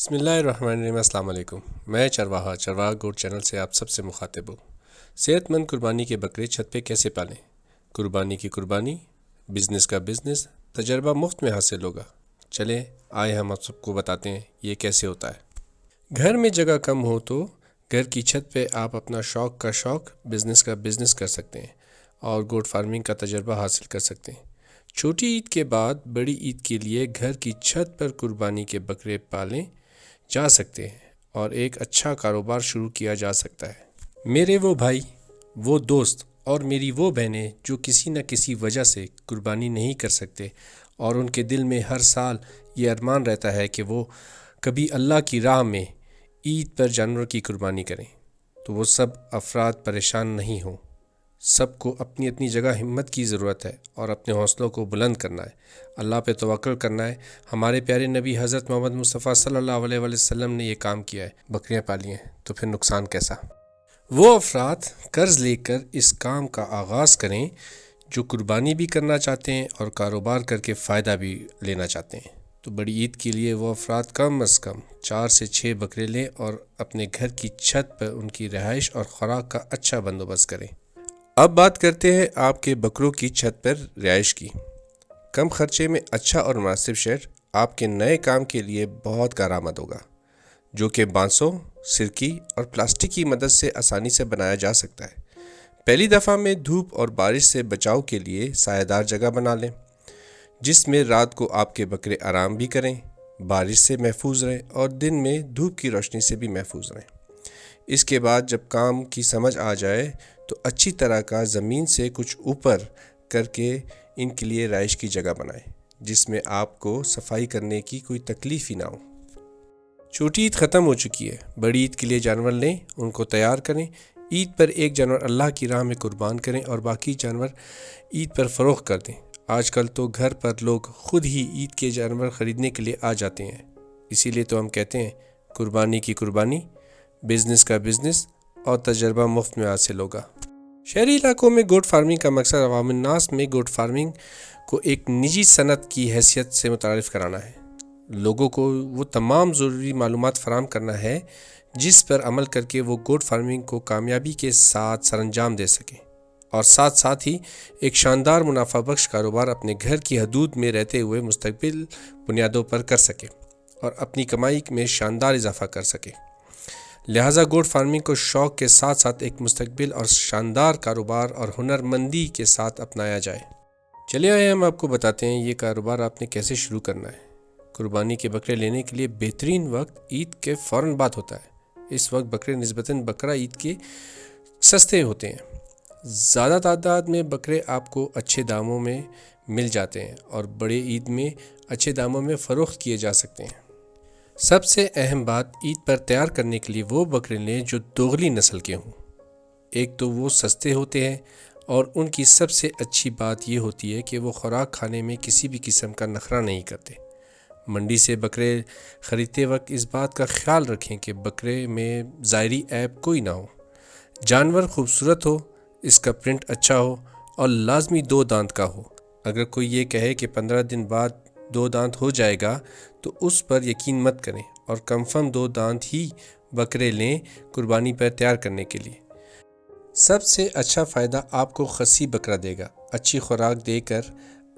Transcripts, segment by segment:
بسم اللہ الرحمن الرحیم۔ السلام علیکم۔ میں چرواہا گوٹ چینل سے آپ سب سے مخاطب ہوں۔ صحت مند قربانی کے بکرے چھت پہ کیسے پالیں؟ قربانی کی قربانی، بزنس کا بزنس، تجربہ مفت میں حاصل ہوگا۔ چلیں آئے ہم آپ سب کو بتاتے ہیں یہ کیسے ہوتا ہے۔ گھر میں جگہ کم ہو تو گھر کی چھت پہ آپ اپنا شوق کا شوق، بزنس کا بزنس کر سکتے ہیں اور گوٹ فارمنگ کا تجربہ حاصل کر سکتے ہیں۔ چھوٹی عید کے بعد بڑی عید کے لیے گھر کی چھت پر قربانی کے بکرے پالیں جا سکتے ہیں اور ایک اچھا کاروبار شروع کیا جا سکتا ہے۔ میرے وہ بھائی، وہ دوست اور میری وہ بہنیں جو کسی نہ کسی وجہ سے قربانی نہیں کر سکتے اور ان کے دل میں ہر سال یہ ارمان رہتا ہے کہ وہ کبھی اللہ کی راہ میں عید پر جانور کی قربانی کریں، تو وہ سب افراد پریشان نہیں ہوں۔ سب کو اپنی اپنی جگہ ہمت کی ضرورت ہے اور اپنے حوصلوں کو بلند کرنا ہے، اللہ پہ توکل کرنا ہے۔ ہمارے پیارے نبی حضرت محمد مصطفیٰ صلی اللہ علیہ وسلم نے یہ کام کیا ہے، بکریاں پالی ہیں، تو پھر نقصان کیسا؟ وہ افراد قرض لے کر اس کام کا آغاز کریں جو قربانی بھی کرنا چاہتے ہیں اور کاروبار کر کے فائدہ بھی لینا چاہتے ہیں۔ تو بڑی عید کے لیے وہ افراد کم از کم 4 سے 6 بکرے لیں اور اپنے گھر کی چھت پر ان کی رہائش اور خوراک کا اچھا بندوبست کریں۔ اب بات کرتے ہیں آپ کے بکروں کی چھت پر رہائش کی۔ کم خرچے میں اچھا اور مناسب شیڈ آپ کے نئے کام کے لیے بہت کارآمد ہوگا، جو کہ بانسوں، سرکی اور پلاسٹک کی مدد سے آسانی سے بنایا جا سکتا ہے۔ پہلی دفعہ میں دھوپ اور بارش سے بچاؤ کے لیے سایہ دار جگہ بنا لیں، جس میں رات کو آپ کے بکرے آرام بھی کریں، بارش سے محفوظ رہیں اور دن میں دھوپ کی روشنی سے بھی محفوظ رہیں۔ اس کے بعد جب کام کی سمجھ آ جائے تو اچھی طرح کا زمین سے کچھ اوپر کر کے ان کے لیے رہائش کی جگہ بنائیں، جس میں آپ کو صفائی کرنے کی کوئی تکلیف ہی نہ ہو۔ چھوٹی عید ختم ہو چکی ہے، بڑی عید کے لیے جانور لیں، ان کو تیار کریں۔ عید پر ایک جانور اللہ کی راہ میں قربان کریں اور باقی جانور عید پر فروخت کر دیں۔ آج کل تو گھر پر لوگ خود ہی عید کے جانور خریدنے کے لیے آ جاتے ہیں، اسی لیے تو ہم کہتے ہیں قربانی کی قربانی، بزنس کا بزنس اور تجربہ مفت میں حاصل ہوگا۔ شہری علاقوں میں گوٹ فارمنگ کا مقصد عوام الناس میں گوٹ فارمنگ کو ایک نجی صنعت کی حیثیت سے متعارف کرانا ہے۔ لوگوں کو وہ تمام ضروری معلومات فراہم کرنا ہے جس پر عمل کر کے وہ گوٹ فارمنگ کو کامیابی کے ساتھ سر انجام دے سکیں اور ساتھ ہی ایک شاندار منافع بخش کاروبار اپنے گھر کی حدود میں رہتے ہوئے مستقبل بنیادوں پر کر سکیں اور اپنی کمائی میں شاندار اضافہ کر سکیں۔ لہٰذا گوٹ فارمنگ کو شوق کے ساتھ ساتھ ایک مستقبل اور شاندار کاروبار اور ہنرمندی کے ساتھ اپنایا جائے۔ چلے آئے ہم آپ کو بتاتے ہیں یہ کاروبار آپ نے کیسے شروع کرنا ہے۔ قربانی کے بکرے لینے کے لیے بہترین وقت عید کے فوراً بعد ہوتا ہے۔ اس وقت بکرے نسبتاً بقرہ عید کے سستے ہوتے ہیں۔ زیادہ تعداد میں بکرے آپ کو اچھے داموں میں مل جاتے ہیں اور بڑے عید میں اچھے داموں میں فروخت کیے جا سکتے ہیں۔ سب سے اہم بات، عید پر تیار کرنے کے لیے وہ بکرے لیں جو دوغلی نسل کے ہوں۔ ایک تو وہ سستے ہوتے ہیں اور ان کی سب سے اچھی بات یہ ہوتی ہے کہ وہ خوراک کھانے میں کسی بھی قسم کا نخرہ نہیں کرتے۔ منڈی سے بکرے خریدتے وقت اس بات کا خیال رکھیں کہ بکرے میں ظاہری عیب کوئی نہ ہو، جانور خوبصورت ہو، اس کا پرنٹ اچھا ہو اور لازمی 2 دانت کا ہو۔ اگر کوئی یہ کہے کہ 15 دن بعد 2 دانت ہو جائے گا تو اس پر یقین مت کریں اور کنفرم 2 دانت ہی بکرے لیں قربانی پر تیار کرنے کے لیے۔ سب سے اچھا فائدہ آپ کو خصی بکرا دے گا۔ اچھی خوراک دے کر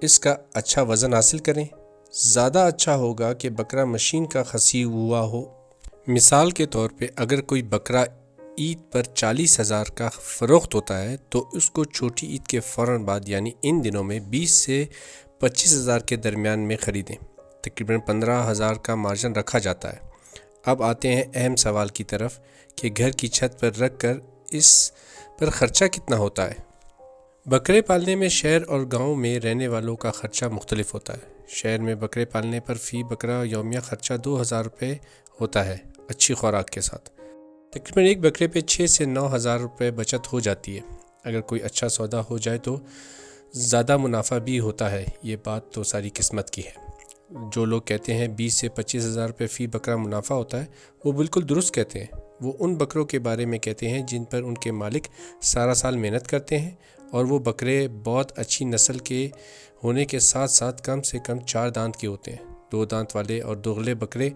اس کا اچھا وزن حاصل کریں۔ زیادہ اچھا ہوگا کہ بکرا مشین کا خصی ہوا ہو۔ مثال کے طور پہ اگر کوئی بکرا عید پر 40,000 کا فروخت ہوتا ہے تو اس کو چھوٹی عید کے فوراً بعد یعنی ان دنوں میں 20 سے 25,000 کے درمیان میں خریدیں۔ تقریباً 15,000 کا مارجن رکھا جاتا ہے۔ اب آتے ہیں اہم سوال کی طرف کہ گھر کی چھت پر رکھ کر اس پر خرچہ کتنا ہوتا ہے۔ بکرے پالنے میں شہر اور گاؤں میں رہنے والوں کا خرچہ مختلف ہوتا ہے۔ شہر میں بکرے پالنے پر فی بکرا یومیہ خرچہ 2,000 روپے ہوتا ہے اچھی خوراک کے ساتھ۔ تقریباً ایک بکرے پہ 6 سے 9,000 روپے بچت ہو جاتی ہے۔ اگر کوئی اچھا سودا ہو جائے تو زیادہ منافع بھی ہوتا ہے، یہ بات تو ساری قسمت کی ہے۔ جو لوگ کہتے ہیں 20 سے 25,000 روپے فی بکرا منافع ہوتا ہے، وہ بالکل درست کہتے ہیں۔ وہ ان بکروں کے بارے میں کہتے ہیں جن پر ان کے مالک سارا سال محنت کرتے ہیں اور وہ بکرے بہت اچھی نسل کے ہونے کے ساتھ ساتھ کم سے کم 4 دانت کے ہوتے ہیں۔ 2 دانت والے اور دوغلے بکرے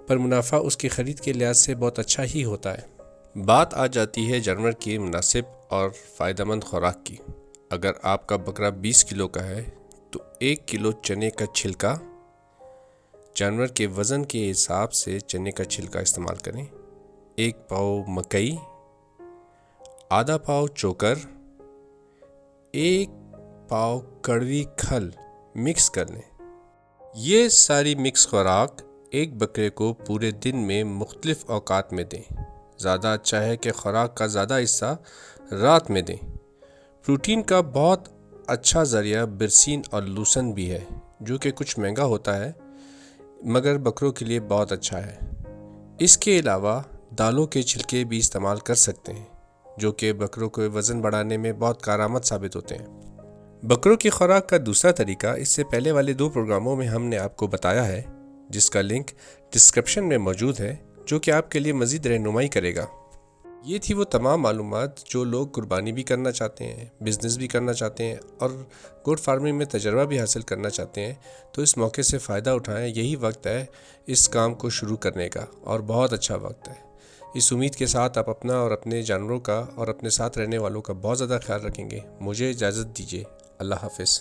پر منافع اس کی خرید کے لحاظ سے بہت اچھا ہی ہوتا ہے۔ بات آ جاتی ہے جانور کی مناسب اور فائدہ مند خوراک کی۔ اگر آپ کا بکرا 20 کلو کا ہے تو 1 کلو چنے کا چھلکا، جانور کے وزن کے حساب سے چنے کا چھلکا استعمال کریں۔ 1 پاؤ مکئی، آدھا پاؤ چوکر، 1 پاؤ کڑوی کھل مکس کر لیں۔ یہ ساری مکس خوراک ایک بکرے کو پورے دن میں مختلف اوقات میں دیں۔ زیادہ اچھا ہے کہ خوراک کا زیادہ حصہ رات میں دیں۔ پروٹین کا بہت اچھا ذریعہ برسین اور لوسن بھی ہے، جو کہ کچھ مہنگا ہوتا ہے مگر بکروں کے لیے بہت اچھا ہے۔ اس کے علاوہ دالوں کے چھلکے بھی استعمال کر سکتے ہیں، جو کہ بکروں کو وزن بڑھانے میں بہت کارآمد ثابت ہوتے ہیں۔ بکروں کی خوراک کا دوسرا طریقہ اس سے پہلے والے 2 پروگراموں میں ہم نے آپ کو بتایا ہے، جس کا لنک ڈسکرپشن میں موجود ہے، جو کہ آپ کے لیے مزید رہنمائی کرے گا۔ یہ تھی وہ تمام معلومات جو لوگ قربانی بھی کرنا چاہتے ہیں، بزنس بھی کرنا چاہتے ہیں اور گوٹ فارمنگ میں تجربہ بھی حاصل کرنا چاہتے ہیں، تو اس موقع سے فائدہ اٹھائیں۔ یہی وقت ہے اس کام کو شروع کرنے کا اور بہت اچھا وقت ہے۔ اس امید کے ساتھ آپ اپنا اور اپنے جانوروں کا اور اپنے ساتھ رہنے والوں کا بہت زیادہ خیال رکھیں گے۔ مجھے اجازت دیجیے۔ اللہ حافظ۔